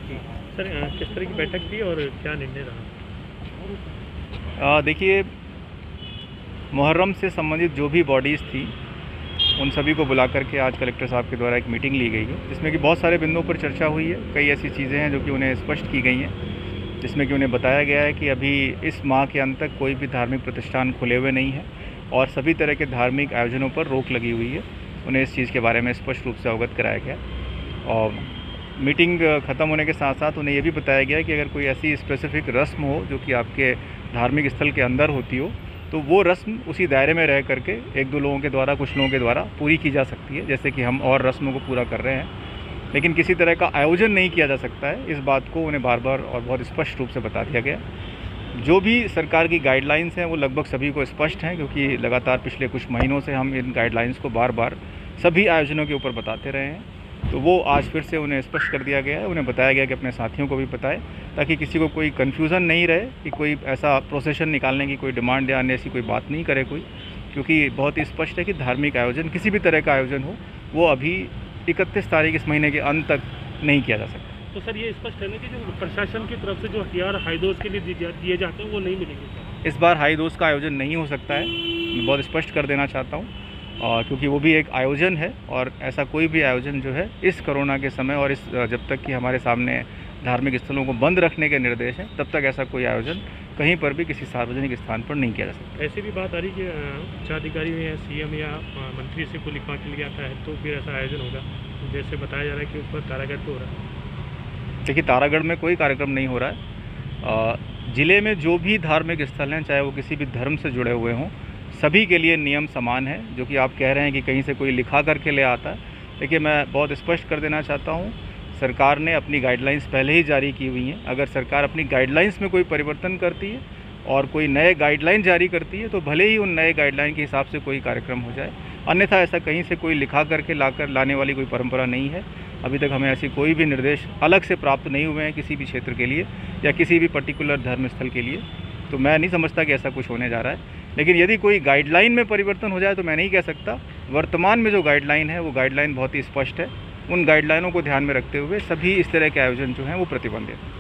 Sir किस तरह की बैठक थी और क्या निर्णय रहा? देखिए, मुहर्रम से संबंधित जो भी बॉडीज़ थी उन सभी को बुला करके आज कलेक्टर साहब के द्वारा एक मीटिंग ली गई है, जिसमें कि बहुत सारे बिंदुओं पर चर्चा हुई है। कई ऐसी चीज़ें हैं जो कि उन्हें स्पष्ट की गई हैं, जिसमें कि उन्हें बताया गया है कि अभी इस माह के अंत तक कोई भी धार्मिक प्रतिष्ठान खुले हुए नहीं हैं और सभी तरह के धार्मिक आयोजनों पर रोक लगी हुई है। उन्हें इस चीज़ के बारे में स्पष्ट रूप से अवगत कराया गया और मीटिंग ख़त्म होने के साथ साथ उन्हें ये भी बताया गया कि अगर कोई ऐसी स्पेसिफ़िक रस्म हो जो कि आपके धार्मिक स्थल के अंदर होती हो, तो वो रस्म उसी दायरे में रह करके एक दो लोगों के द्वारा, कुछ लोगों के द्वारा पूरी की जा सकती है, जैसे कि हम और रस्मों को पूरा कर रहे हैं, लेकिन किसी तरह का आयोजन नहीं किया जा सकता है। इस बात को उन्हें बार बार और बहुत स्पष्ट रूप से बता दिया गया। जो भी सरकार की गाइडलाइंस हैं वो लगभग सभी को स्पष्ट हैं, क्योंकि लगातार पिछले कुछ महीनों से हम इन गाइडलाइंस को बार बार सभी आयोजनों के ऊपर बताते रहे हैं। तो वो आज फिर से उन्हें स्पष्ट कर दिया गया है। उन्हें बताया गया कि अपने साथियों को भी बताएं, ताकि किसी को कोई कन्फ्यूज़न नहीं रहे कि कोई ऐसा प्रोसेशन निकालने की कोई डिमांड या अन्य ऐसी कोई बात नहीं करे कोई, क्योंकि बहुत ही स्पष्ट है कि धार्मिक आयोजन, किसी भी तरह का आयोजन हो, वो अभी 31 तारीख इस महीने के अंत तक नहीं किया जा सकता। तो सर ये स्पष्ट है ना कि जो प्रशासन की तरफ से जो हथियार हाई डोज के लिए दिए जाते हैं वो नहीं मिलेंगे? इस बार हाई डोज का आयोजन नहीं हो सकता है, मैं बहुत स्पष्ट कर देना चाहता हूँ, क्योंकि वो भी एक आयोजन है और ऐसा कोई भी आयोजन जो है इस कोरोना के समय और इस जब तक कि हमारे सामने धार्मिक स्थलों को बंद रखने के निर्देश हैं, तब तक ऐसा कोई आयोजन कहीं पर भी किसी सार्वजनिक स्थान पर नहीं किया जा सकता। ऐसी भी बात आ रही कि उच्चाधिकारी या सीएम या मंत्री से को लिखवा के लिए आता है तो फिर ऐसा आयोजन होगा, जैसे बताया जा रहा है कि ऊपर तारागढ़ पे हो रहा है। देखिए, तारागढ़ में कोई कार्यक्रम नहीं हो रहा है। ज़िले में जो भी धार्मिक स्थल हैं, चाहे वो किसी भी धर्म से जुड़े हुए हों, सभी के लिए नियम समान है। जो कि आप कह रहे हैं कि कहीं से कोई लिखा करके ले आता है, देखिए मैं बहुत स्पष्ट कर देना चाहता हूँ, सरकार ने अपनी गाइडलाइंस पहले ही जारी की हुई हैं। अगर सरकार अपनी गाइडलाइंस में कोई परिवर्तन करती है और कोई नए गाइडलाइन जारी करती है, तो भले ही उन नए गाइडलाइन के हिसाब से कोई कार्यक्रम हो जाए, अन्यथा ऐसा कहीं से कोई लिखा करके लाने वाली कोई परंपरा नहीं है। अभी तक हमें ऐसी कोई भी निर्देश अलग से प्राप्त नहीं हुए हैं किसी भी क्षेत्र के लिए या किसी भी पर्टिकुलर धर्मस्थल के लिए, तो मैं नहीं समझता कि ऐसा कुछ होने जा रहा है। लेकिन यदि कोई गाइडलाइन में परिवर्तन हो जाए तो मैं नहीं कह सकता। वर्तमान में जो गाइडलाइन है वो गाइडलाइन बहुत ही स्पष्ट है। उन गाइडलाइनों को ध्यान में रखते हुए सभी इस तरह के आयोजन जो हैं वो प्रतिबंधित हैं।